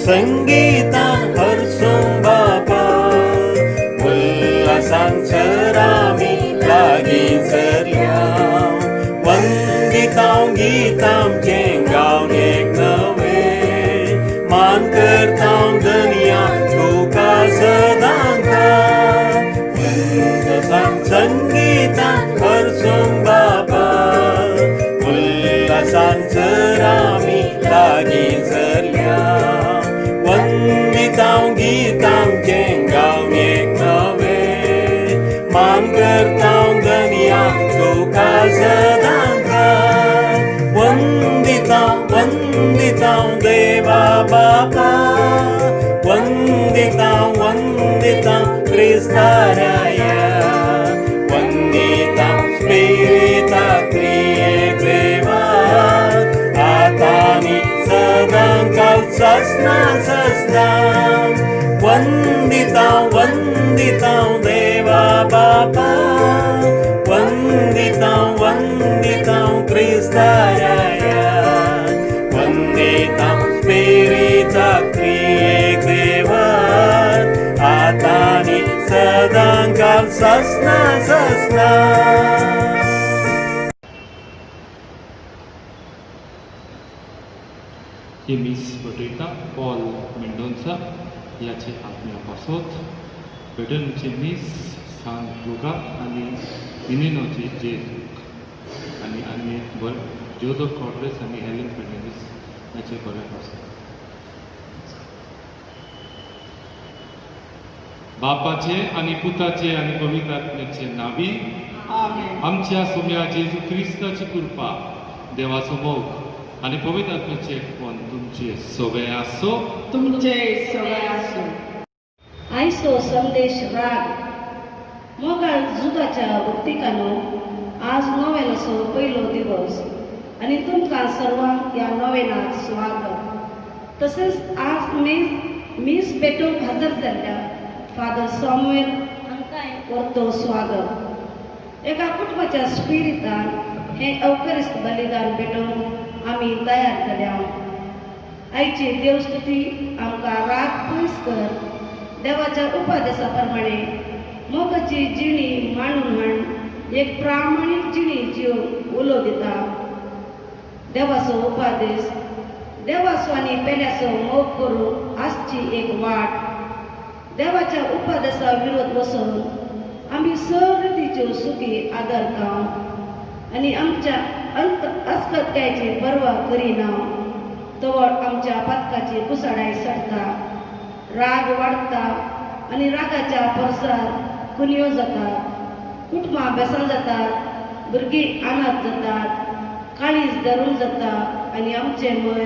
संगीतान हर्षों बापा उल्हासान सरामी लागीं सरल्या वंदितां गीतां गावन एक नवे मान करतां दुनिया तुका सदांका उल्हासान संगीतान हर्षों बापा उल्हासान सरामी लागीं सरल्या वंदितां गीतां गावन एक नवे मान करतां दुनिया तुका सदांका वंदितां देवा बापा वंदितां क्रिस्ताराया वंदितां स्पिरिता त्रिएक देवा आतानी सदांकाल सस्ना वंदितां देवा बापा वंदितां क्रिस्ताराया वंदितां स्पिरिता त्रिएक देवा आतानी सदांकाल सस्ना ही मिस पटयता पॉल मेंडोन्सा याचे आत्मीय पासोत ब्रिटनचे मिस सांत लुका आनी इनिनोचे जेजूक आनी जोदो कॉर्ट्रेस आनी हेलेन फेर्नांडीस याचे बरे पासोत. बापाचे आनी पुताचे आनी पवित्र आत्म्याचे नावी आमच्या सोम्या जेजू क्रिस्ताची कृपा देवाचो मोग आनी पवित्र आत्म्याचे एकपण तुमचे सगळे आसो. आयचो संदेश राग मोगाळ जुगाच्या भक्तिकानो आज नोवेनाचो पयलो दिवस आनी तुमकां सर्वांक ह्या नोवेनाक स्वागत. तशेंच आज मीस भेटोवंक हजर जाल्ल्या फादर सॅम्युएल हांकांय परतो स्वागत. एका कुटुंबाच्या स्पिरितान हें अवकरिस्त बलिदान भेटोवंक आमी तयार जाल्या. आयची देवस्तुती आमकां राग पयस कर देवाच्या उपादेशा प्रमाणे मोगाची जिणी मांडून हाड एक प्रामाणीक जिणी जिवंक उलो दिता. देवाचो उपादेश देवाचो आनी पेल्याचो मोग करून आसची एक वाट. देवाच्या उपादेशा विरोध बसोवन आमी सगळ्यो सुखी आदरता आनी आमच्या अस्खदकायेची पर्वा करिना तवळ आमच्या पातकाची कुसाडाय सडटा, राग वाडटा आनी रागाच्या परसार खुन्यो जातात, कुटुंबां बेसान जातात, भुरगीं अनाथ जातात, काळीज धरून जाता आनी आमचें मन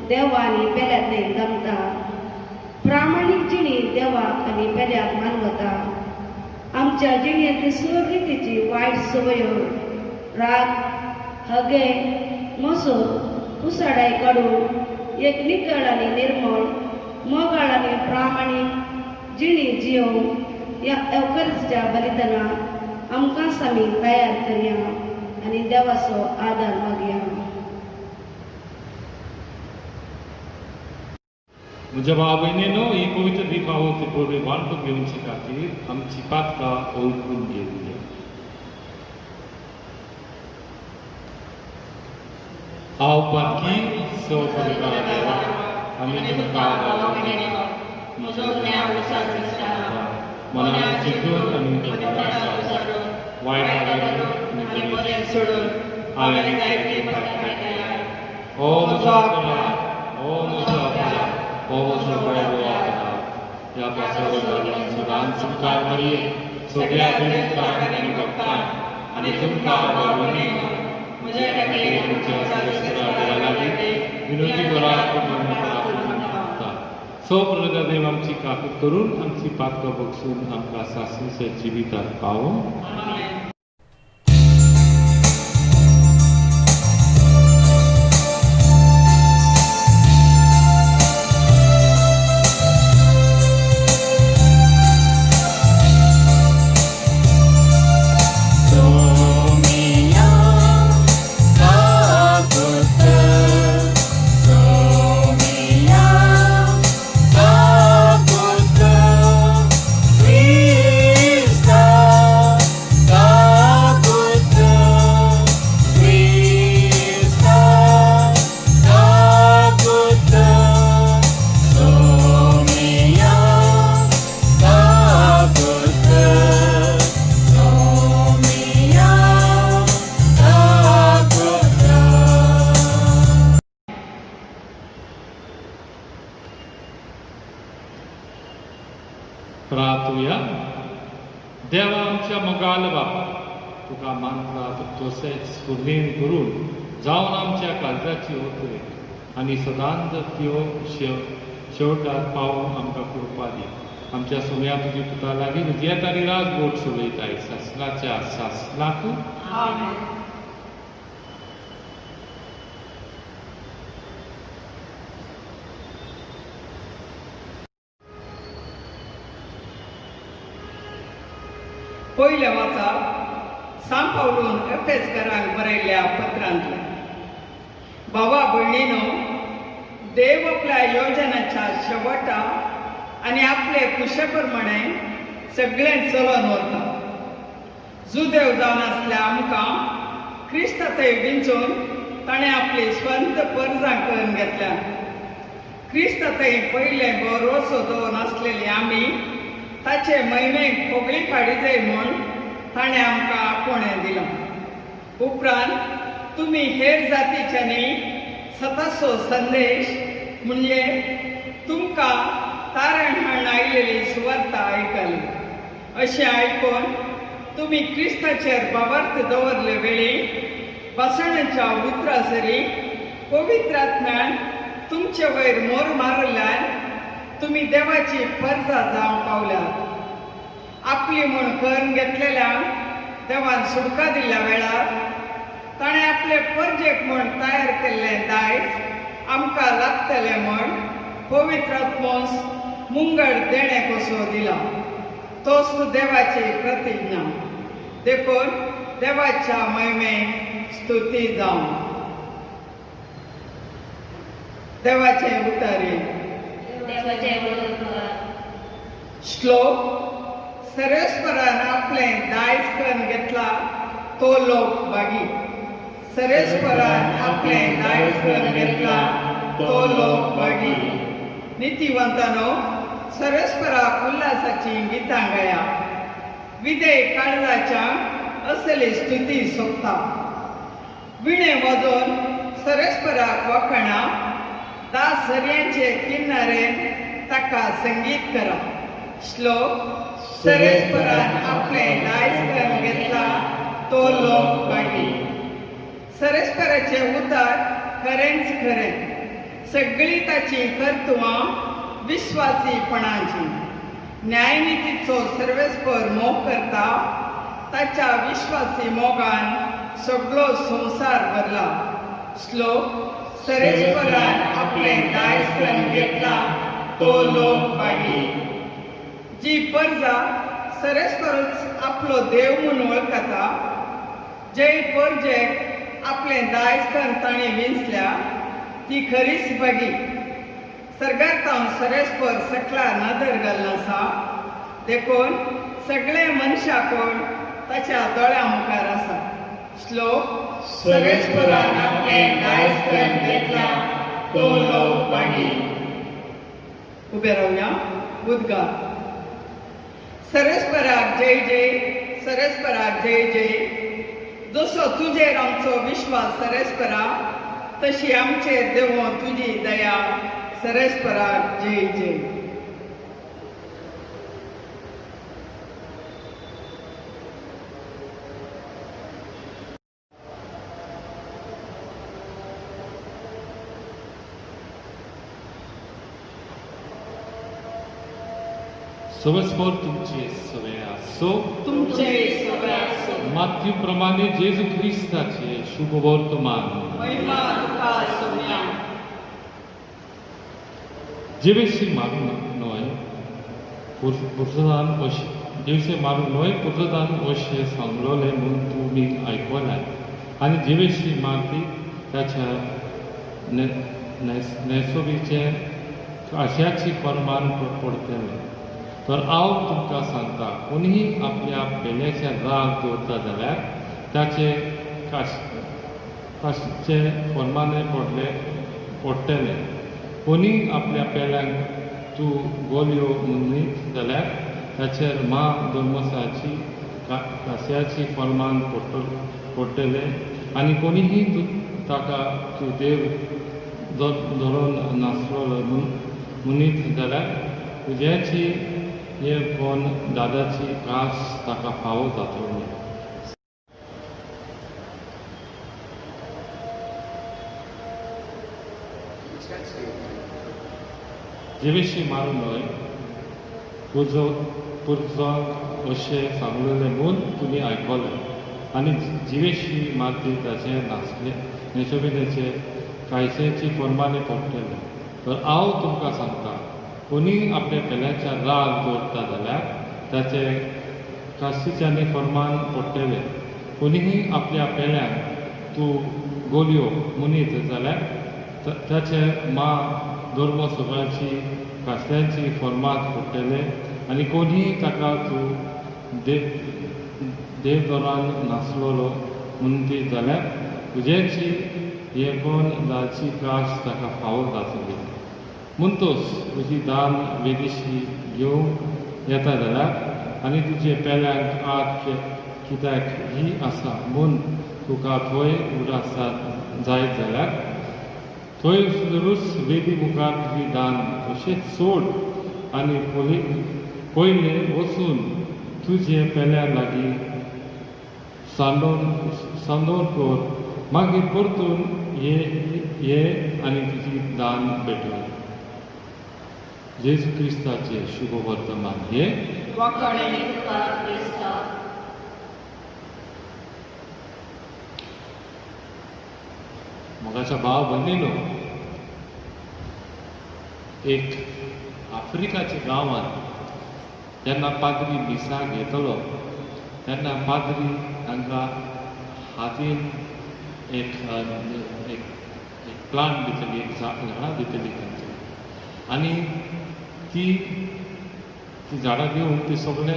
देवा आनी पेल्यातलें दमता. प्रामाणीक जिणी देवाक आनी पेल्याक मानवता. आमच्या जिणेंतली सगळी तिची वायट संवयो राग हगे मसो कुसाडाय काडून एक नितळ आनी निर्मळ मोगाळ आनी प्रामाणीक जिणी जियोवंक ह्या एवकरिस्टच्या बलिदानाक आमकां सामी तयार करया आनी देवाचो आदार मागया. म्हज्या भाव भयणीनो, ही पवित्र दिपावळी पळोवपी वांटो घेवचे खातीर आमची पातकां ओळखून घेवया. हांव पातकी सपरिवार देवा आमी तुमकां म्हजो न्याय मनान चिंतून आनी वायट आनी सोडून हांवें जायती पातकां केल्या. ओ म्हजो आपला, ओ म्हजो आपला, ओ म्हजो बरो आपला, ह्या पासवान सदांच तुमकां मरिये सगळ्या देवतांक आनी भक्तांक आनी तुमकां भगवती म्हजे खातीर तुमच्या सरस्वता लागीं विनंती करात सो प्रभुदा देव आमची काकूट करून आमची पातकां बगसून आमकां सासणीच्या जिविताक पावो. प्रार्थुया. देवा आमच्या मोगाल बापा, तुका मानता तशेंच स्फुर्तीन करून जावन आमच्या काळजाची ओतरे आनी सदांच त्यो शेवटाक पावून आमकां कृपा दी. आमच्या सोम्या तुजी पुता लागीं विजयात आनी राजवट चलयताय सासणाच्या सासणाक. पयल्या वाचा सांग पावलून एफेसकारांक बरयल्ल्या पत्रांतले. भावा भयणीनो, देव आपल्या योजनाच्या शेवटा आनी आपले कुशेप्रमाणे सगळें चलोवन व्हरता. जुदेव जावन आसल्या आमकां क्रिस्तांतय विंचून ताणें आपली स्वंत परजां करून घेतल्या. क्रिस्तांतय पयले भरोसो दवरून आसलेली आमी ताचे महिमेक पगळी काडी जाय म्हूण ताणें आमकां आपोवणें दिलां. उपरांत तुमी हेर जातीच्यांनी सताचो संदेश म्हणजे तुमकां तारण हाडून आयिल्ली सुवार्ता आयकली. अशें आयकून तुमी क्रिस्ताचेर बाबर्थ दवरले वेळी भाशणाच्या उतरां सरी पवित्र आत्म्यान तुमचे वयर मोर मारल्यान तुमी देवाची परजा जावंक पावल्यात. आपली म्हूण करून घेतलेल्यांक देवान सुटका दिल्ल्या वेळार ताणें आपले परजेक म्हूण तयार केल्लें दायज आमकां लागतलें म्हूण पवित्र आत्मोस मुंगड देणे कसो दिला. तोच देवाची प्रतिज्ञा. देखून देवाच्या महिमेक स्तुती जावं. देवाचे उतारे. श्लोक. सरेस्परान आपलें दायज करून घेतला तो लोक बागी. सरेस्परान आपलें दायज करून घेतला तो लोक बागी. नितीवंतानो, सरस्पराक उल्हासाची गितां गाया. विदेय काळजाच्या असली स्तुती सोंपता. विणे वाजोवन सरस्पराक वखणा. दास झरयांचे किनारेन ताका संगीत करा. श्लोक. सरस्परान आपलें दायज करून घेतला तो लोक बागी. सरस्पराचे उतार खरेंच खरें. सगळी ताची कर्तुवां विश्वासीपणाची. न्यायनितीचो सर्वेस्पर मोग करता. ताच्या विश्वासी मोगान सगळो संवसार भरला. श्लोक. सरेस्परान आपलें दायज करून घेतला तो लोक बागी. जी परजा सरेस्परूच आपलो देव म्हूण वळखता, जे परजेक आपलें दायज करून ताणें विंचल्या, ती खरीच बागी. सर्गार्थांव सरेस्पर सकला नदर घालून आसा. देखून सगळे मनशाकोण ताच्या दोळ्या मुखार आसा. श्लोक. सरेस्परान आपलें दायज करून घेतला तो लोक बागी. उबे रावया. उद्गार. सरेस्पराक जय जय. सरेस्पराक जय जय. जसो तुजेर आमचो विश्वास सरेस्परा, तशी आमचेर देवो तुजी दया. सरेस्पराक जय जय. सवस्पर तुमचे सवे आसो. तुमचे सगळे आसो. माथ्यू प्रमाणे जेजू ख्रिस्ताचे शुभ वर्तमान. महिमा तुका सोम्या. जेवेशी मारून नोय पुरजदान अशें जेवशे मारून नोय पुरजदान अशें सांगलोले म्हूण तुमी आयकलाय. आनी जेवेशी मारपी ताच्या नैसोबीचे आशयाची फर्मान पडटलें. तर हांव तुमकां सांगता, कोणीय आपल्या पेल्याचे राग दवरता जाल्यार ताचे काशचे फर्माने पडटलें. कोणीय आपल्या पेल्यांक तूं गोलयो म्हणीत जाल्यार ताचेर दोनमसाची काश्याची फर्मान पडटलें. आनी कोणीय ताका तूं देव धरून नासलो म्हणीत जाल्यार तुज्याची हे कोण दादाची कास ताका फावो जातली. जेवेशी मारून न्हय पुरजोंक अशें सांगलेलें म्हूण तुमी आयकलें आनी जिवेशी मारती ताचे नाचले नेशोबिनेचे कायशेची फर्माने पडटले. तर हांव तुमकां सांगता, कोणीय आपल्या पेल्याच्या राग दवरता जाल्यार ताचे कास्तीच्यांनी फर्मान पडटले. कोणीय आपल्या पेल्याक तूं गोलयो मुनीत जाल्यार ताचे मा धर्म सगळ्यांची कास्त्यांची फर्मात पडटले. आनी कोणीय ताका तूं देवदोरान नाचलोलो म्हणटी जाल्यार तुजेची येकोन जाची कास ताका फावो जातली. म्हणटोच तुजी दान वेदिशी घेवंक येता जाल्यार आनी तुजे पेल्यांक आत कित्याक ही आसा म्हूण तुका थंय उडासात जायत जाल्यार थंय सुरूच वेदी मुखार तुजी दान तशेंच सोड आनी पयले वचून तुजे पेल्या लागीं सांदोर कर. मागीर परतून ये आनी तुजी दान भेटय. जेजू क्रिस्ताचे शुभ वर्तमान हे वाखाणे मोगाच्या भाव भयणीनो, एक आफ्रिकाच्या गांवांत जेन्ना पाद्री मिसा घेतलो तेन्ना पाद्री तांकां हातीन एक प्लांट दितली, एक झाडां दितली तांची. आनी ती झाडां घेवन ती सगळे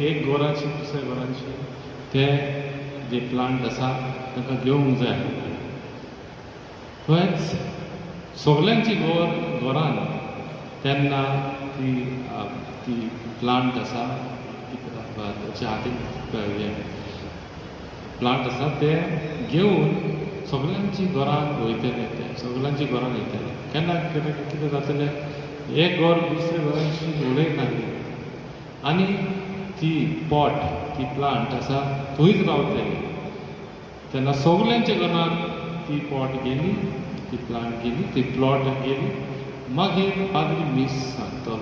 एक घराची दुसऱ्या घरांची ते जे प्लांट आसा तांकां घेवंक जाय. थंयच सगळ्यांची घरान तेन्ना ती प्लांट आसा ताच्या हातीन प्लांट आसा ते घेवन सगळ्यांची घरान वयतले. ते सगळ्यांची घरान येतले. केन्ना कितें जातलें, एक घर दुसऱ्या घरांची उलयताली आनी ती पॉट ती प्लांट आसा थंयच रावतली. तेन्ना सगळ्यांच्या घरान ती पॉट गेली, ती प्लांट गेली, ती प्लॉट गेली. मागीर पाद्री मीस सांगतलो.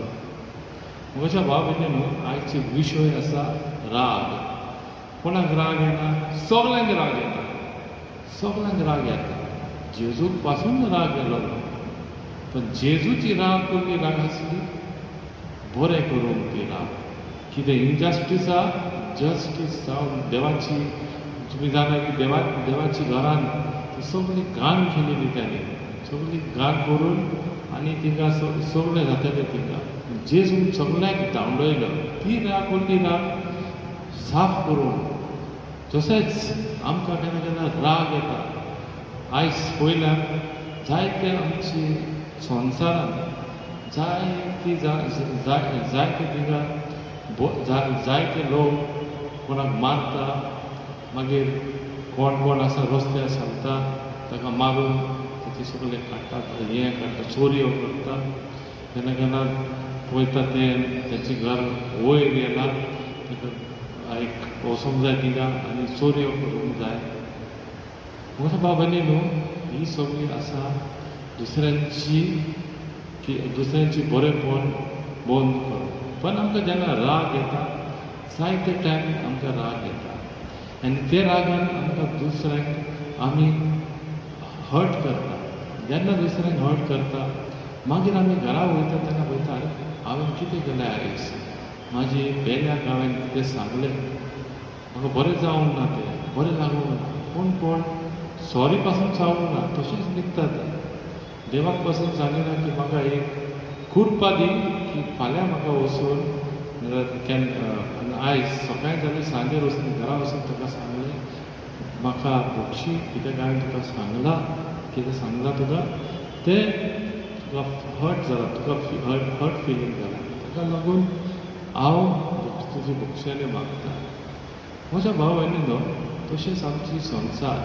म्हज्या भाव भयणीनो, आयचे विशय आसा राग. कोणाक राग येना? सगळ्यांक राग येता. सगळ्यांक राग येता. जेजूक पासून राग येयलो, पण जेजूची राग कसली राग आसली? बरें करूंक ती राग. कितें इनजस्टीस आहा, जस्टीस जावन देवाची, तुमी जाणा की देवाची घरान ती सगळी घाण केलेली ताणी, सगळी घाण करून आनी तिंगा सगळें जातलें तिंगा. जेजून सगळ्यांक धांवडयलो. ती राग कसली राग? साफ करून. तशेंच आमकां केन्ना केन्ना राग येता. आयज पयल्यार जायते आमची संवसारांत जायते थिंगा जायते लोक कोणाक मारता, मागीर कोण आसा रस्त्यार चलता ताका मारून ताचे सगळे काडटात, हें काडटा, चोरयो करता. केन्ना केन्ना पळयता तेंची घर वयर येयला, ताका एक वचूंक जाय थिंगा आनी चोरयो करूंक जाय. म्हजो बाबा न्हू, ही सगळी आसा दुसऱ्यांची बरेंपण बंद करप. पण आमकां जेन्ना राग येता, जायते टायम आमकां राग येता आनी ते रागान आमकां दुसऱ्यांक आमी हर्ट करता. जेन्ना दुसऱ्यांक हर्ट करता मागीर आमी घरा वयता तेन्ना पळयता, हांवें कितें केलें आयज, म्हाजी पेल्याक हांवें कितें सांगलें, म्हाका बरें जावंक ना, तें बरें लागूंक ना. कोण सॉरी पासून सांगूंक ना, तशेंच निघतात. देवाक पासून सांगिना की म्हाका एक कुर्पा दी की फाल्यां म्हाका वचून आयज सकाळीं जाल्यार सांजेर वचून घरा वचून तुका सांगलें, म्हाका भुक्षी कित्याक हांवें तुका सांगलां, कितें सांगलां तुका, तें तुका हर्ट जालां, तुका हर्ट फिलींग जालां. ताका लागून हांव तुजी भुक्षाले मागता. म्हज्या भाव भयणीनो, तशेंच आमची संवसार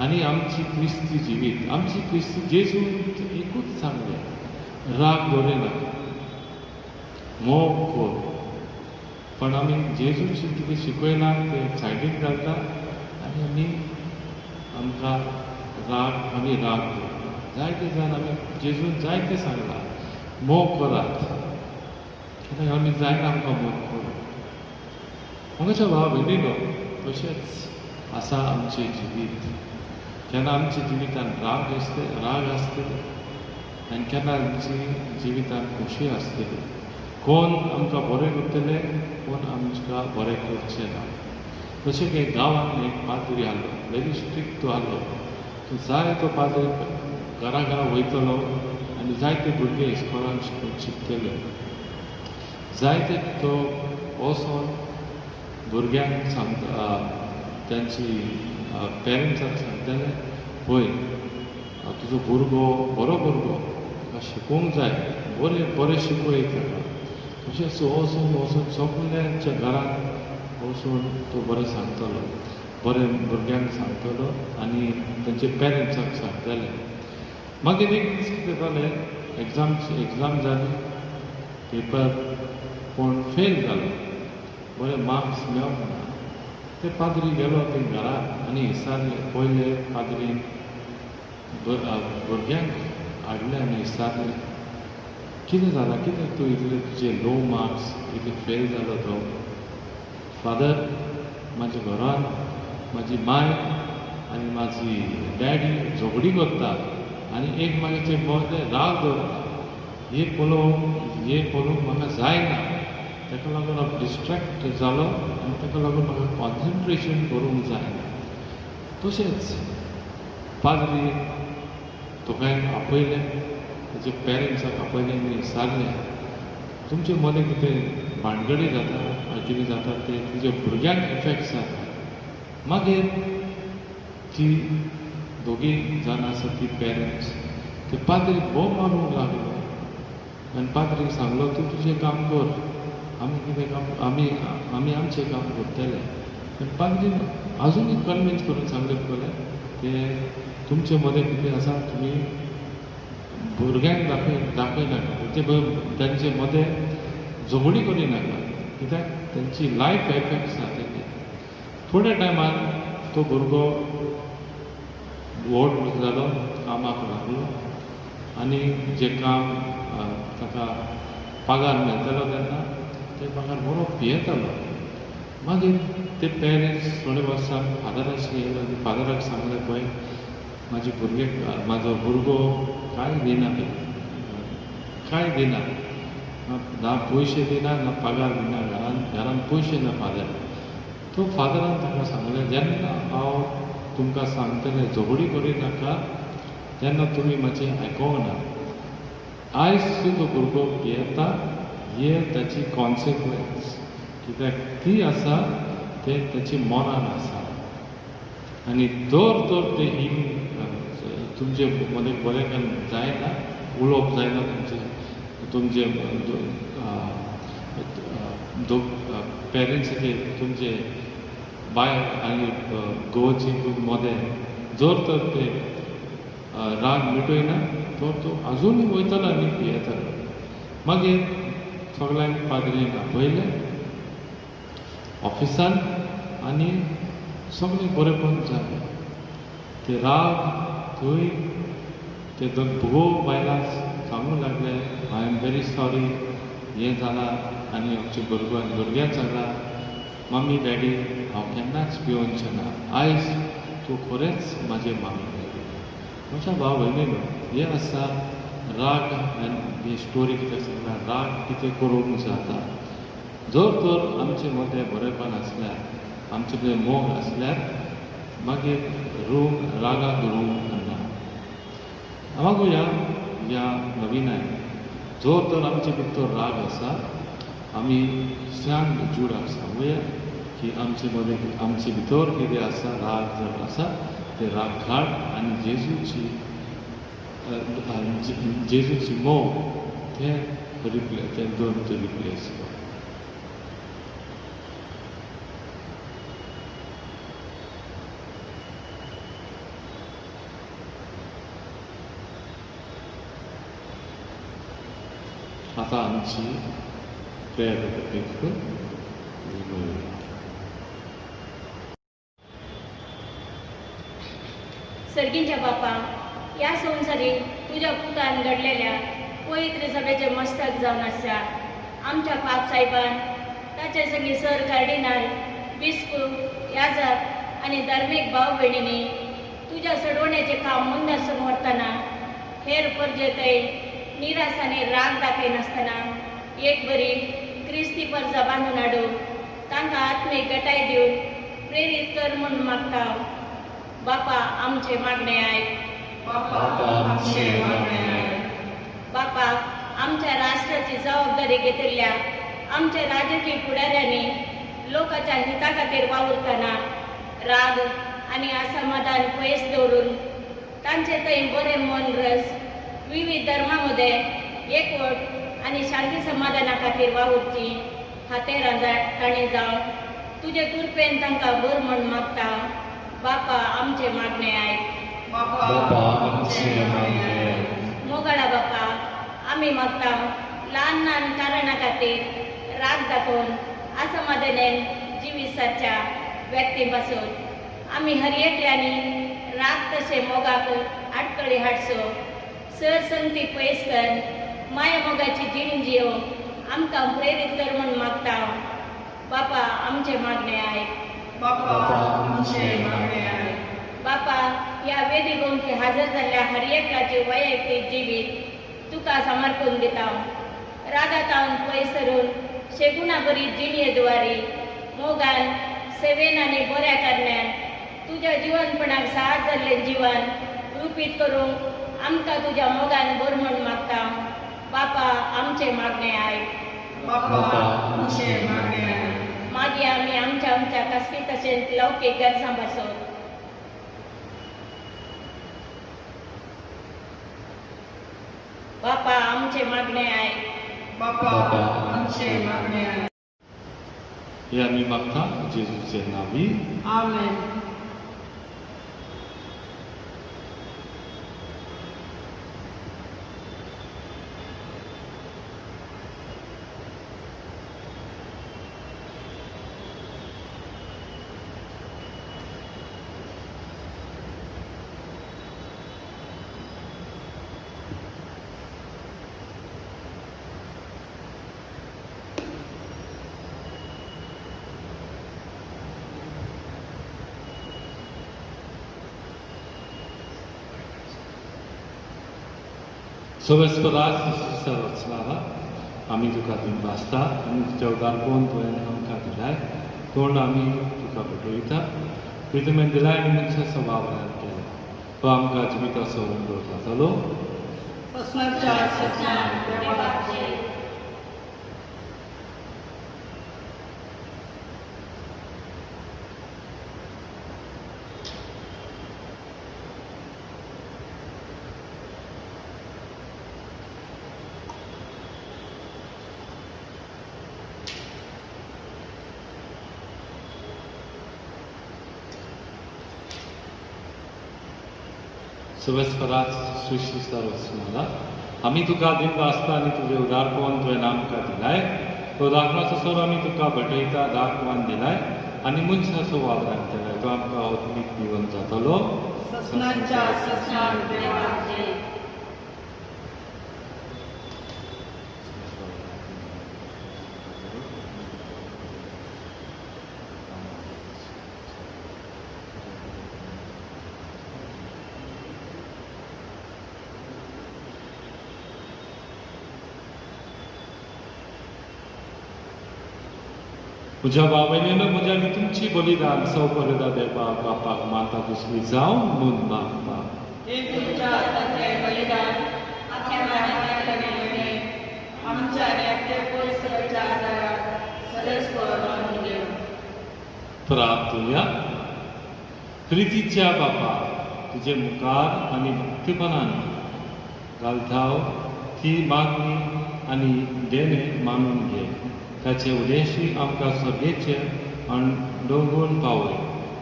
आनी आमची क्रिस्ती जिवीत, आमची क्रिस्ती जेजून एकूच सांगलें, राग दवरिना, मोग कर, पण आमी जेजूची कितें शिकयलां तें सायडीक घालता आनी आमकां आमी राग करता. जायते जाण आमी जेजून जायते सांगलां मोग करात, कित्याक आमी जायना आमकां मोग करूंक. हांगाच्या भाव भयणीनो, तशेंच आसा आमचें जिवीत. केन्ना आमच्या जिवितान राग आसतले आनी केन्ना आमची जिवितान खोशी आसतली. कोण आमकां बरें करतले, कोण आमकां बरें करचें ना. तशें एक गांवांत एक पाद्री आहलो, वेरी स्ट्रिक्ट आहलो. तो जायतो पाद्री घरा वयतलो आनी जायते भुरगे इस्कॉलान शिकतले. जायते तो वचोन भुरग्यांक सांगता, तांची पेरंट्सांक सांगताले, पळय तुजो भुरगो बरो भुरगो, ताका शिकोवंक जाय, बरें शिकय ताका. तशेंच वचून सगळ्यांच्या घरांत वचून तो बरें सांगतलो, बरें भुरग्यांक सांगतलो आनी तांचे पेरंट्सांक सांगताले. मागीर एक दीस कितें जालें, एग्जाम जाली, पेपर कोण फेल जालो, बरें मार्क्स मेळोंक ना. ते पाद्री गेलो ते घरांत आनी विचारलें, पयले पाद्रीन भुरग्यांक हाडलें आनी विचारलें, कितें जालां, कितें तूं इतले तुजे लो मार्क्स, कितें फेल जालो तो? फादर, म्हाज्या घरान म्हाजी माय आनी म्हाजी डॅडी झगडी करता आनी एक म्हाजे मदें राग दवरता. हे पळोवंक म्हाका जायना. ताका लागून हांव डिस्ट्रॅक्ट जालो आनी ताका लागून म्हाका कॉन्सन्ट्रेशन करूंक जायना. तशेंच पाद्री तोकाय आपयलें, ताचे पेरंट्साक आपयलें आनी विचारलें, तुमचे मदें कितें भानगडी जाता, कितें जाता तें तुज्या भुरग्यांक इफेक्ट जाता. मागीर ती दोगूय जाण आसा ती पेरंट्स ते पाद्री भोव मारूंक लागलो आनी पाद्रीक सांगलो, तूं तुजें काम कर, आमी कितें काम, आमी आमचें काम करतले. आनी पाद्रीन आजुनूय कन्विन्स करून सांगलें, पळय तें तुमचे मदें कितें आसा तुमी भुरग्यांक दाखयनाका, तांचे मदें झगडी करिनाका, कित्याक तांची लायफ इफेक्ट जातली. थोड्या टायमान तो भुरगो व्हड जालो, कामाक लागलो आनी जें काम ताका पगार मेळटलो तेन्ना ते पगार बरो पियेतालो. मागीर ते पेरंट्स थोडे वर्सां फादराची येयलो आनी फादराक सांगलें, पळय म्हाजो भुरगो कांय दिना, कांय दिना, ना पयशे दिना, ना पगार दिना, घरान पयशे ना फादर. तो फादरान ताका सांगलें, जेन्ना हांव तुमकां सांगतलें झगडी करिनाका तेन्ना तुमी मातशें आयकोंक ना. आयज तो भुरगो पियेता, हे ताची कॉन्सिक्वन्स, कित्याक ती आसा तें ताची मनान आसा. आनी तर ते ही तुमचे मदें बरें जायना, उलोवप जायना तुमचे पेरंट्साचे, तुमचे बाय आनी घोवचे मदें जर तर ते राग मिटयना तर तो आजून वयतलो आनी पियेतलो. मागीर सगळ्यांक पाद्रीन आपयलें ऑफिसान आनी सगळें बरेंपण जालें. ते राग थंय ते घोव बायलां सांगूंक लागले, आय एम वेरी सॉरी, हें जालां आनी आमच्या भुरग्यांक सांगलां, मम्मी डॅडी हांव केन्नाच पिवचें ना, आयज तूं खरेंच म्हाजें मम्मी डॅडी. म्हज्या भाव भयणीनो, हें आसा राग आनी ही स्टोरी कितें सांगला, राग कितें करूंक जाता. जर तर आमचे मदें बरेंपण आसल्यार, आमचे मदें मोग आसल्यार मागीर रागाक रूंक ना. मागुया ह्या नविनाय, जर तर आमचे भितर राग आसा, आमी शांत जुडाक सांगुया की आमचे भितर कितें आसा, राग जर आसा ते राग काड आनी जेजूची मोग तें दोन रिप्लेस कर. आतां आमची प्रेयर पेटकून सर्गींच्या बापा, या संवसारीक तुझ्या पुतान घडलेल्या पवित्र सभेचे मस्तक जावन आसा. आमच्या पाप साहेबान ताचे सगळी सर कार्डिनल बिस्कूप याजक आनी धार्मीक भाव भयणींनी तुझ्या सोडवण्याचे काम मुंदरसून व्हरतना हेर परजेतय निरासाने राग दाखयनासतना एक बरी क्रिस्ती पर्जा बांदून हाडून तांकां आत्मीक गटाय दिवन प्रेरीत कर म्हूण मागता. बापा आमचे मागणे आयक. बापा आमच्या राष्ट्राची जबाबदारी घेतिल्ल्या आमच्या राजकीय फुडाऱ्यांनी लोकांच्या हिता खातीर वावुरतना राग आनी असमाधान पयस दवरून तांचे थंय बरें मन रस विविध धर्मां एकवट आनी शांती समाधाना खातीर वावुरची हातेर ताणें जावन तुजे कृपेन तांकां बर म्हण मागता. बापा आमचे मागणे आयक. मोगाळा बापा आमी मागता ल्हान ल्हान कारणा खातीर राग दाखोवन असमाधानान जिविसाच्या व्यक्ती पासून आमी हर एकल्यांनी राग तशें मोगाक आडकळी हाडसो सर संगती पयस कर माया मोगाची जिणी जियोवंक आमकां प्रेरीत कर म्हूण मागता. बापा आमचे मागणे आयक. बापा ह्या वेदी गोंकी हाजर जाल्ल्या हर एकल्याचे वैयक्तीक जिवीत तुका समर्पून दिता. रागातावन पयस सरून शेगुणा बरी जिणी येदवारी मोगान सेवेन आनी बऱ्या कारणान तुज्या जिवनपणाक साहस जाल्लें जिवन रुपीत करूंक आमकां तुज्या मोगान बर म्हूण मागता. बापा आमचे मागणे आयक. मागीर आमी आमच्या कसबी तशेंच लौकीक गरजां बसोवन बापा आमचे मागणे आयक. हे आमी मागता जेजूचे नांवी. आमेन. Sobesperați să slava, आमी तुका दिनवासता आनी तुज्या उदारपण तुवें आमकां दिलाय तोंड आमी तुका भेटयता. तुवें दिलाय आनी मनशा स्वभाव केला तो आमकां जिविताचो उंडो जातलो. Sobesperați Suși Sarosmala, आमी तुका दिनवासता आनी तुजें उदारपण तुवें आमकां दिलाय. तो दाखमाचो सोर आमी तुका भेटयता दाखवान दिलाय आनी मनशाचो वावरान केलाय तो आमकां आत्मीक जीवन जातलो. म्हज्या बाबायलेनं म्हज्या आनी तुमची बलिदान सौपरदा देवाक बापाक माता दुसरी जावन म्हूण मागता. प्रार्थुया. प्रितीच्या बापा तुजे मुखार आनी भक्तीपणान घालताव ती मागणी आनी देणे मानून घे. ताचे उद्देशी आमकां सगळेचे डोंगून पावय.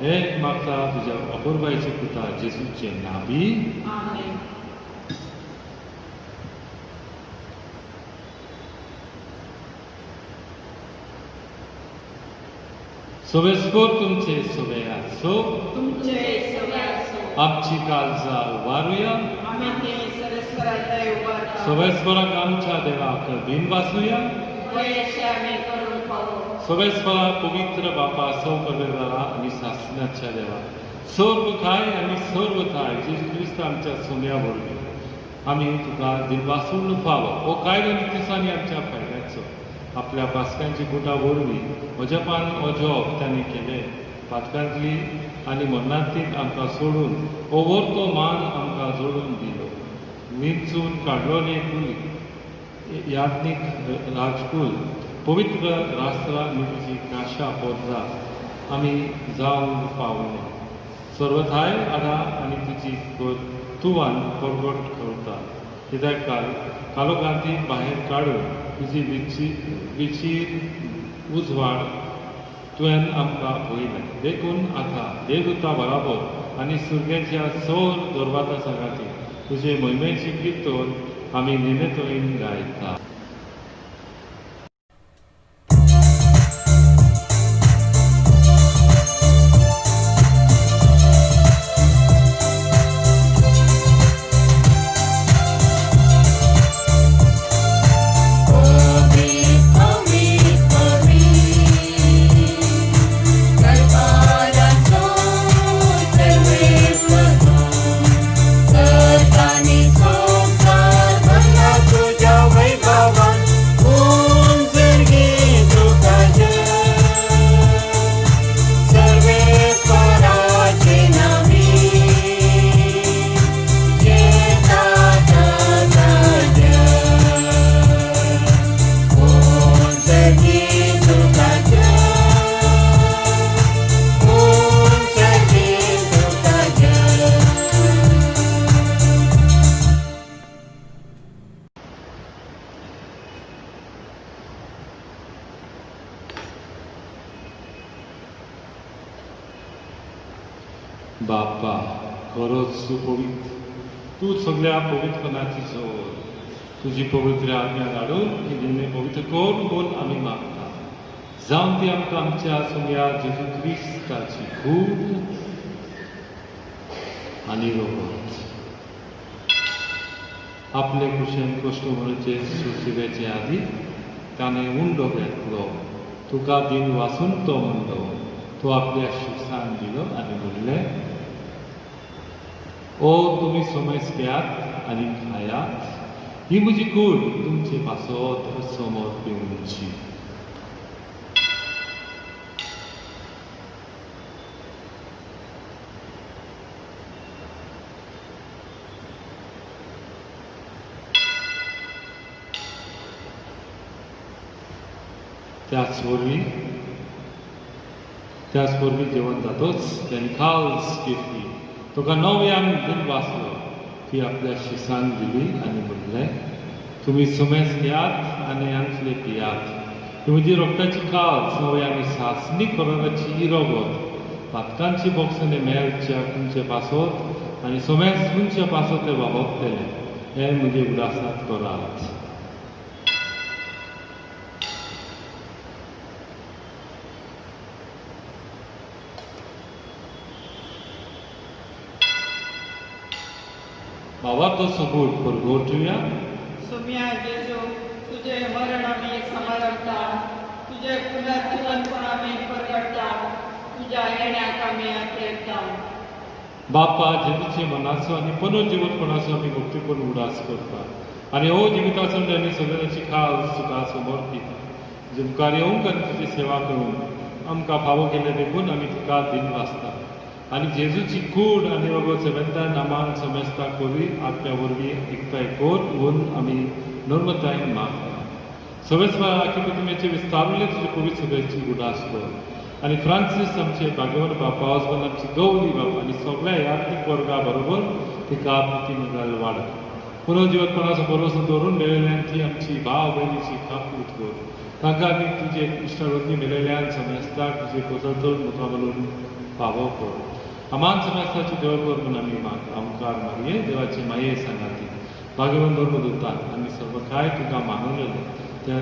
हे मागता तुज्या अपुरबायचे पुता जेजूचे नांवी. सोबेस्कोर तुमचे सोबे आसो, तुमचे सगळे असो आमची काळजा उबारूया. आम्ही ते सरस्वराला उभारता सोबेस्कोराक आमच्या देवाक दिन वासूया. वयशे आम्ही करून पाहू सोबेस्कोरा पवित्र बापा सौ परमेश्वरा आणि सासणाच्या देवा सर्व काय आणि सर्व काय जेजू ख्रिस्त आमच्या सोम्या वरवीं आम्ही तुका दिनवासून फावो हो कायदो नितीसांनी आमच्या फायद्याचो आपल्या पासकांची गुटा वरवीं म्हजेपान हो जॉब तांणी केले पातकांतली आनी मन्नांतीक आमकां सोडून हो व्हरतो मान आमकां जोडून दिलो. विंचून काडलोले कुली याज्ञीक राजकुल पवित्र राष्ट्रा नितीची काशा पोरजा आमी जावन पावले. सर्वथाय आदा आनी तुजी तुवान परगट करता कित्याक कालोगांती बाहेर काडून तुजी विचीर उजवाड तुवें आमकां पळयलें. देखून आतां देवदूता बराबर आनी सुर्गेच्या सौर दरवाजा सांगाती तुजे महिमेची किर्तन आमी निमेतोयेन गायता. बापा खरोच तूं पवित्र, तूं सगळ्या पवित्रपणाची जोर, तुजी पवित्र आज्ञा धाडून ही दिने पवित्र कोर म्हूण आमी मागता. जावन ती आमकां आमच्या सोम्या जेजू क्रिस्ताची खूब आनी रोगत आपले कुशेन कश्ट म्हणचे सुशिवेचे आदी ताणें उंडो घेतलो तुका दिन वासून तो म्हणलो तो आपल्या शिसान दिलो आनी म्हणलें ओ तुमी सोमेस घेयात आनी खायात ही म्हजी कूड तुमचे पासत समोर पिवूंची. त्याच वरवीं जेवण जातोच त्यांनी खास घेतली तुका नव्यान दिन वाचलो ती आपल्या शिसान दिली आनी म्हणलें तुमी सुमेस घेयात आनी आमचले पियात ही म्हजी रोगटाची कास नव्या आनी सासणी करोनाची रगत पातकांची बॉक्सांनी मेळच्या तुमचे पासत आनी सुमेस तुमच्या पासत ते वापरतले हे म्हजे उदासात करात. भावाचो सबूत परगोवचुया. सोम्या जेजू तुझे मरण आम्ही समारंभता तुझे पुनर्जीवनपण आम्ही परगडटा तुझ्या येण्याक आम्ही आतयता. बापा जेजूचे मनाचो आनी पुनर्जीवनपणाचो आमी भक्तीपूर्ण उडास करता आनी हो जिविताचो आनी सगळ्यांची खास तुका समोर दिता. जे मुखार येवंक आनी तुजी सेवा करूंक आमकां फावो केले देखून आमी तुका दिन वाचता आनी जेजूची कूड आनी बाबा सेवेंता नामान समेस्ता कोरी आपल्या वरवीं एकठांय कोर म्हूण आमी नर्मतायेन मागता. सवेस्वा आखिपतिमेचे विस्तारले तुजे पवित्र सभेची उदास कर आनी फ्रांसीस आमचे भागवत बापा हजबंद आमची गौरी बाबा आनी सगळ्या यात्रीक वर्गा बरोबर तिका प्रतिमेगाल वाड पुनर्जीवनपणाचो भरोसो दवरून मेळयल्यांची आमची भाव भयणीची कापूत कर. तांकां आमी तुजे इश्टावृत्ती मेळयल्यान समेस्ताक तुजे कोसळतोड मुखाबलून फावो कर. आमान समेस्ताची देव कर म्हूण आमी आमकां मागये देवाचे माये सांगाती भागवन नर्मदूतान आमी सर्व काय तुका मानलेले त्या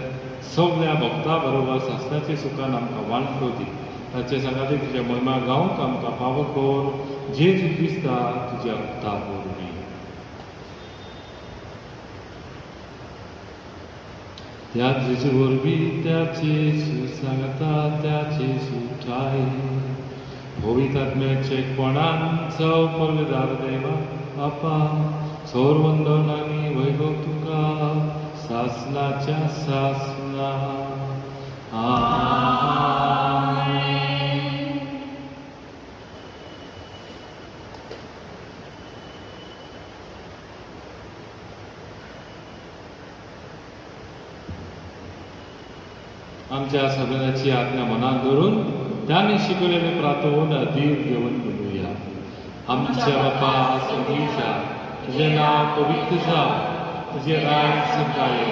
सगळ्या भक्ता बरोबर सासणाचे सुखान आमकां वांटो दी ताचे सांगाती तुज्या महिमा गावंक आमकां फावो कर जेजू क्रिस्ता तुज्या उक्ता वरवीं. त्या जेजू वरवीं त्याचे सुसांगता त्याचे सुठाय पवित्र आत्म्याचे कोणान चव परवेदार देवा आपा सोरवंदन आनी वैभव तुका सासनाच्या सासना. आमच्या सगळ्यांची आज्ञा मनात धरून त्याने शिकवलेले प्रार्थना दीर घेऊन बोलूया. आमच्या बापा स्वर्गीचा तुझे नाव पवित्र जाव, तुझे राज सकाळी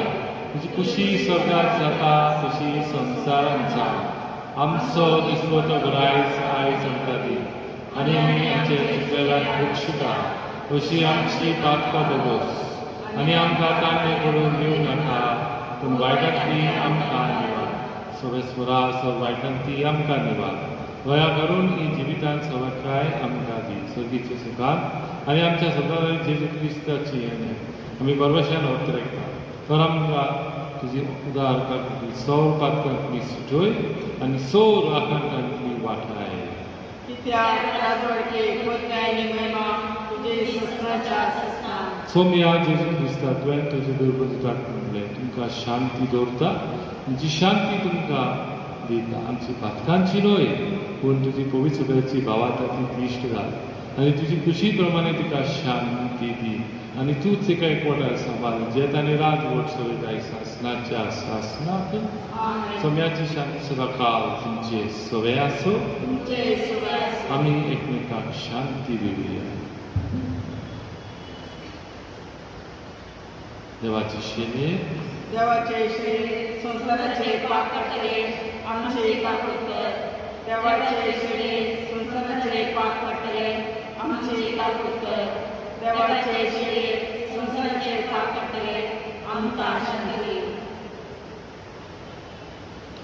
तुझी खुशी स्वर्गात जाता तशी संसारात जाव. आमचो दिसवतो आयज आमकां दी आनी आमी आमचे चुकलेल्याक बक्षिता अशी आमची पातकां बगोस आनी आमकां तांणे करून दिवं नाका पूण वायटांतली आमकां निवाड. सवेस्वरा वायटांतली आमकां निवाड. दया करून ही जिवितांत सवकाय आमकां दी सर्गीचे सुखात आनी आमच्या सदां जेजू क्रिस्ताची आनी आमी परमेशान उतरयता तर आमकां तुजी उदार करतली सौर पातकांतली सुटोय आनी सौर आकांतांतली वाटाय. कित्याक राजवडके पत्नी आनी महिमा तुजे सस्त्राच्या आसता. सोम्या जेजू क्रिस्ता तुवें तुजे दुर्बलताक म्हणलें तुमकां शांती दवरता जी शांती तुमकां दिता. आमची पातकांची न्हय पूण तुजी पवित्रची भावातांतली इश्ट घाल आनी तुजी खुशी प्रमाणे तिका शांती दी आनी तूंच तिका एकवटार सांबाळ जेत आनी रात वट सवय सासनाच्या सासनाक. सोम्याची शांती सदां काल तुमचे सवय आसो. आमी एकमेकांक शांती दिवया. देवाची शेने देवाचे श्री संसाराचे पाप काडटले आमचे पाप कर. देवाचे श्री संसाराचे पाप काडटले आमचे पाप कर. देवाचे श्री संसाराचे पाप काडटले आमकां शांती.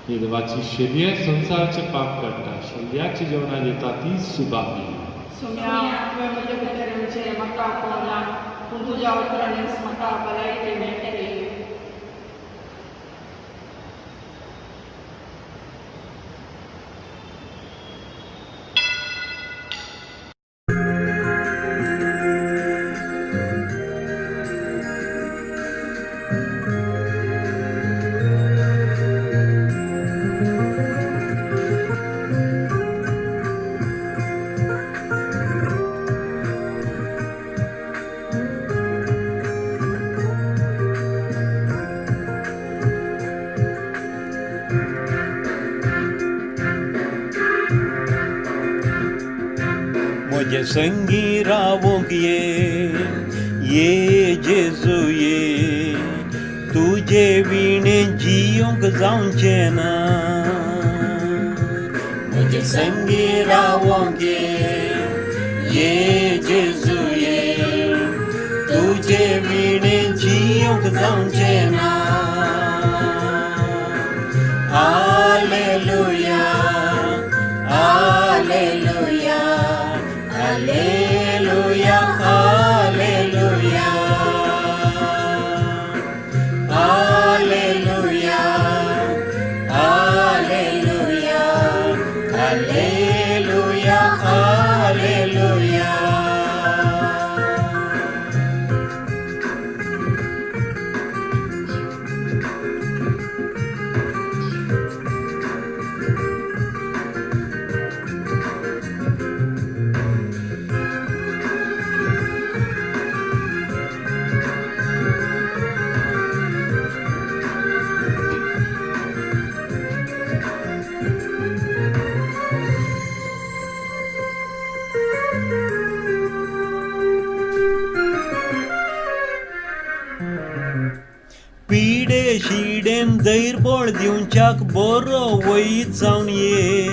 ही देवाची शेल्ये संसाराचे पाप काडटा शेल्याची जेवणां दिता ती सुबावी. सुम्या तुवें म्हजे भितर म्हाका पळोवना पूण तुज्या उतरांनीच म्हाका भलायकी मेळटली. म्हजे संगी रावोंक ये जेजू ये तुजे विणे जियोंक जावचें ना. म्हजे संगी रावोंक ये जेजू ये तुजे विणे जियोंक जावचें ना. Hallelujah hallelujah Hallelujah, hallelujah, hallelujah, hallelujah, hallelujah, hallelujah. पिडे शिडेन दैरबोळ दिवच्याक बरो वैत जावन ये.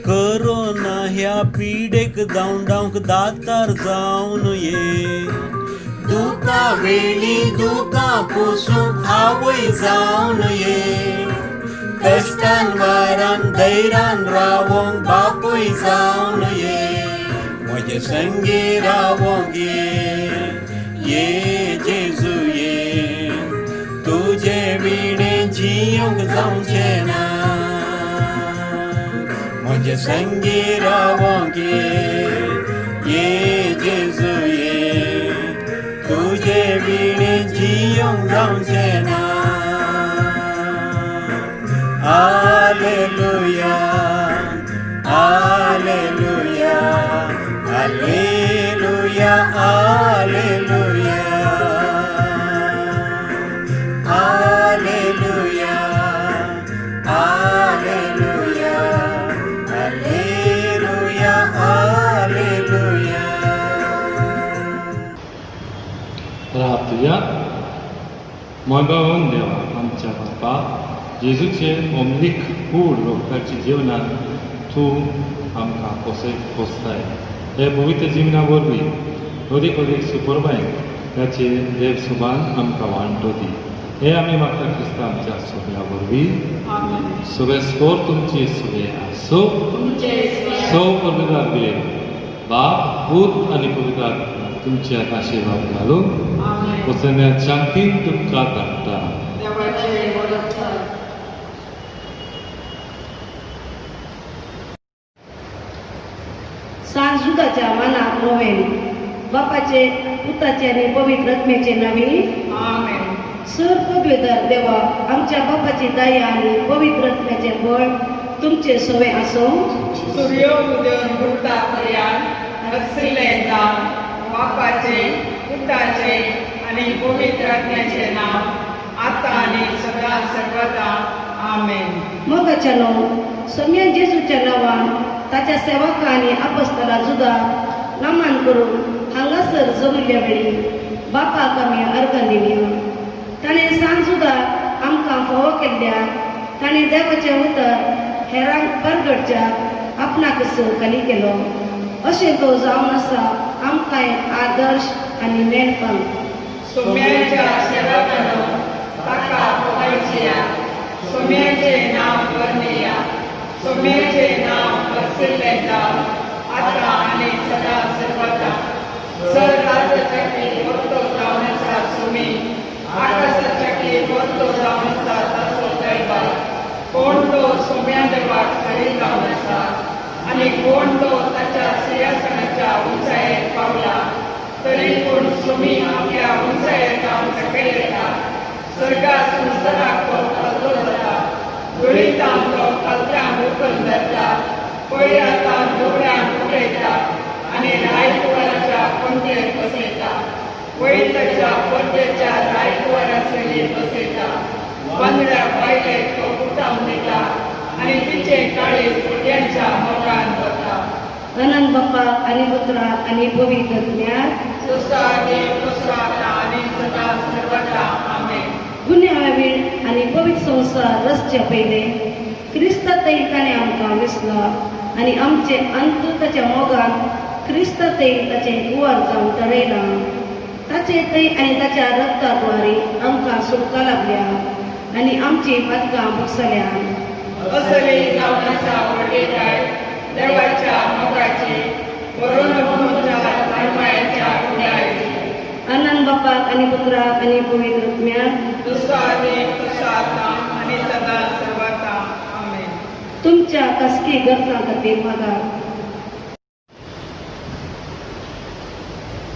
करोना ह्या पिडेक दावंडावंक दातार जावन ये. दुका वेळी दुका पोसूंक आवय जावन ये. कश्टान वारान धैर्यान रावोंक बापूय जावन ये म्हजे संगी रावोंक ये जेजू ये तुजे विणे जियोंक जावचे ना म्हजे संगी रावोंक ये जेजू ये तुजे विणे जियोंक जावचे ना Alleluia, Alleluia, Alleluia, Alleluia, Alleluia, Alleluia, Alleluia, Alleluia. राहतुया मोयबावन देवा आमच्या बापा जेजूचे अमलीक कूड लोकांची जीवनात तूं आमकां पोसताय हे पवित्र जिवना वरवीं अदीक अदीक सुपरबायक ताचे देव सुभान आमकां वांटो दी हे आमी मागता क्रिस्तांव आमच्या सगळ्या वरवीं सगळे स्कोर तुमचे सगळे आसो सौ पवित्र आत्मे बाप पूत आनी पवित्र आत्मा तुमच्यात आशिर्वाद घालून वचन्यात शांतीन तुमकां धाडटा सांजुदाच्या मनात नोवेन बापाचे पुताचे आणि पवित्र आत्म्याचे नावे आमेन. सर पदवीधर देवा आमच्या बापाची दया आणि पवित्र आत्म्याचे बळ तुमचे सवय असो सूर्य उदय बुडटा पर्यंत असले नाव बापाचे पुताचे आणि पवित्र आत्म्याचे नाव आता आणि सदा सर्वदा आमेन. मगाच्या सम्या जेजूच्या नावान ताच्या सेवका आणि अपस्तला जुदा नमान करून हांगासर जमल्या वेळी बापाक आमी अर्घ दिली ताणें सांजुदा आमकां फोव केल्ल्या ताणें देवाचें उतर हेरांक परगडच्या आपणाक सहकाली केलो अशें तो जावन आसा आमकां एक आदर्श आनी मेळपण सोम्याच्या सेवकानो ताका पळयच्या सोम्याचे नाव वर्णया सोम्याचे नाव वसिल्ले जाव आता आणि सदा सर्वदा सर राज्याची वक्तो जावन आसा सोमी आकाशाची वक्तो जावन आसा ताचो दैवा कोण तो सोम्या देवाक सरी जावन आसा आणि कोण तो ताच्या सिंहासनाच्या उंचायेर पावला तरी पूण सोमी आपल्या उंचायेर जावन सकयल येता स्वर्गासून सदाक तो खालतो जाता धुळीतान तो खालत्यान उखल धरता पयरातान दोगड्यांक उडयता आनी रायकुवाराच्या पंक्तेर बसयता वैताच्या परदेच्या रायकुवार आसलेली बसयता बांगड्या बायलेक तो उठावन दिता आनी तिचे काळीज भुरग्यांच्या मोगान भरता अनंत बाप्पा आणि पुत्रा आणि पवित्र आत्म्याक तुसा देव तुसा आणि सदा सर्वदा आमेन. गुन्ह्यावेळ आणि पवित्र संसार रचच्या पयले क्रिस्तातय ताणें आमकां वेसला आनी आमचे अंत ताच्या मोगान क्रिस्तातय ताचे कुवार जावन टरयला ताचे तय आनी ताच्या रक्ताद्वारे आमकां सुटका लाभल्या आनी आमची पातकां बुकसल्या असली जावन आसा व्हडलीकाय देवाच्या मोगाची वरुणभूमीच्या जाणवायच्या गुण्याची अनंत बाप्पाक आणि पुत्राक आणि पवित्र आत्म्याक तुसा देव तुसा आणि सदा सर्वदा आमेन. तुमच्या कसकी गरजा खातीर मागा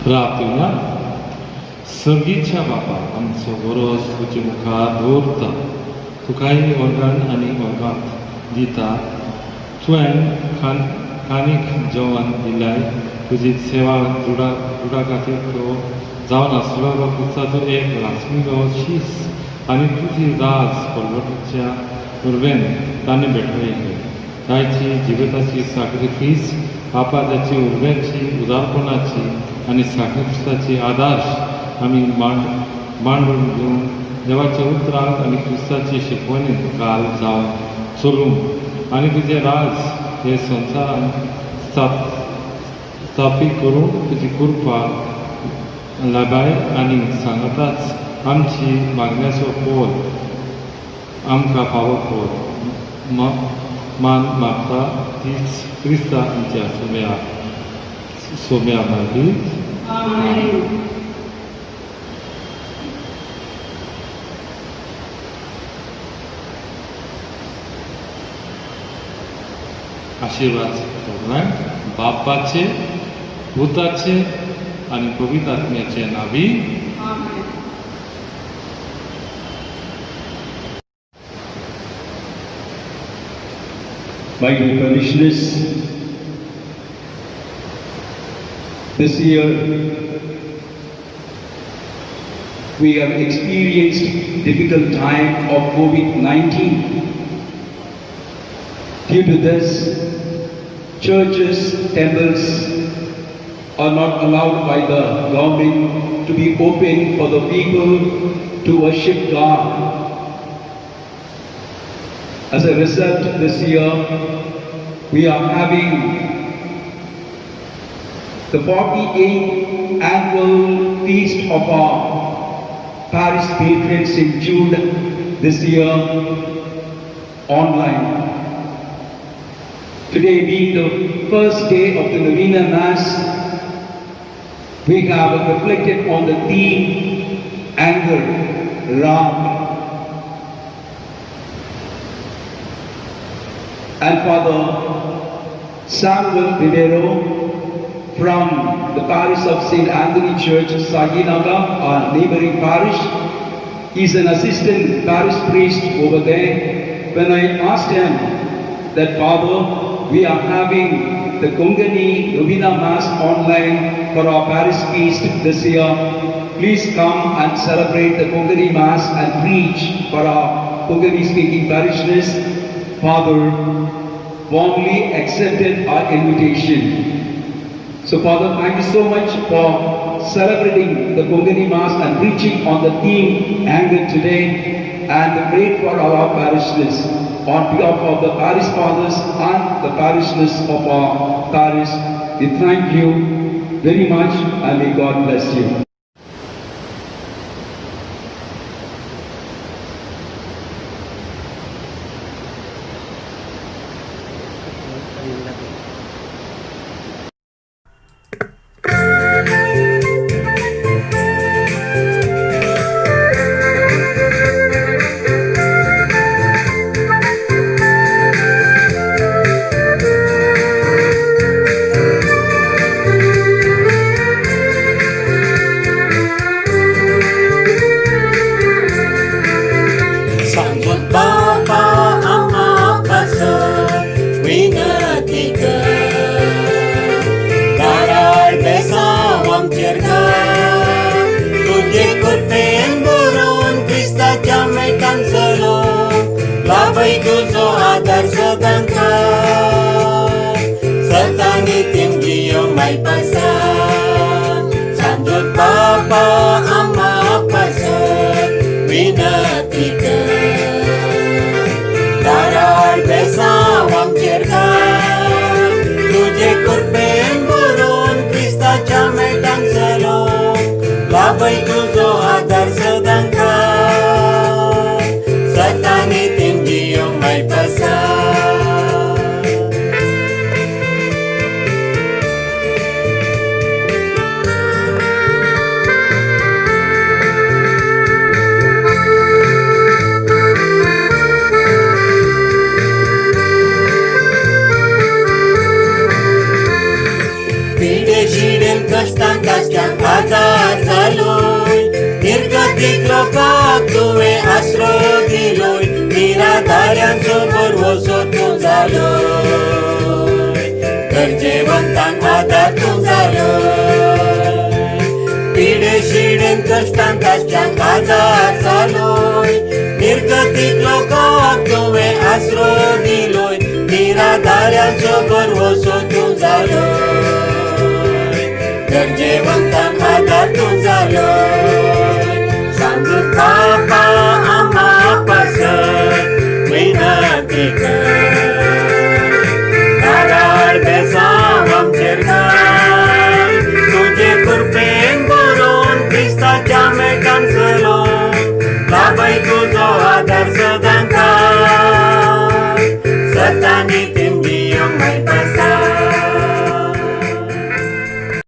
प्रार्थना सर्गीच्या बापा आमचो बरोस तुजे मुखार दवरता तुकाय वर्गान आनी वर्गांत दिता तुवें खानीक जेवण दिलाय तुजी सेवा जुडा खातीर तो जावन आसलो वा पुताचो एक लास्मिगो शीस आनी तुजी राज परवडच्या उर्वेन ताणें भेटयली ताची जिविताची साक्रिफीस पापाची उर्व्याची उदारपणाची आनी साक्रिफिसाची आदर्श आमी मांडून घेवन देवाच्या उतराक आनी क्रिस्ताची शिकवणीत काल जावन चलूंक आनी तुजें राज हे संवसारांत स्थापीत करूंक तुजी कृपा लाबाय आनी सांगताच आमची मागण्याचो पोल आमकां फावो कर मान मागता तीच क्रिस्ता आमच्या सोम्या मागीर आमेन. आशीर्वाद सगळ्यांक बापाचे भुताचे आणि पवित्र आत्म्याचे नावी. आमेन. My dear parishioners, this year we have experienced difficult time of COVID-19. Due to this, churches, temples are not allowed by the government to be open for the people to worship God. As a result, this year we are having the 48th annual feast of our parish patron St. Jude this year online. Today being the first day of the Novena Mass, we have reflected on the theme anger, wrath. And Father Samuel Rivero from the parish of St. Anthony Church, Saginaga, our neighboring parish, he's an assistant parish priest over there. When I asked him that, Father, we are having the Kongani Novena Mass online for our parish feast this year. Please come and celebrate the Kongani Mass and preach for our Kongani speaking parishioners. Father warmly accepted our invitation. So Father, thank you so much for celebrating the Kongani Mass and preaching on the theme anger today, and pray for all our parishioners. On behalf of the parish fathers and the parishioners of our parish, we thank you very much and may God bless you. Sambut Bapa ang akasan, winatikan. Darai besawang cerkan, tujuh kurpen burun Krista jamaikan selong, labai tuzo adar sedangkan, setani tinggi yang may pasan. Sambut Bapa ang akasan, winatikan. Darai besawang cerkan, tujuh kurpen burun Krista jamaikan selong, labai tuzo adar sedangkan, setani tinggi yang may pasan. Pide-shiden kastan kastan adar zaloy, nirgatik lokak tuwe asro diloy, niradarian subur wosot tung zaloy, kerjewantang adar tung zaloy. Pide-shiden kastan kastan adar zaloy, nirgatik lokak tuwe asro diloy, niradarian subur wosot tung zaloy. Kerjewantang adar tung zaloy, sambut Bapa ang akasan, winatikan.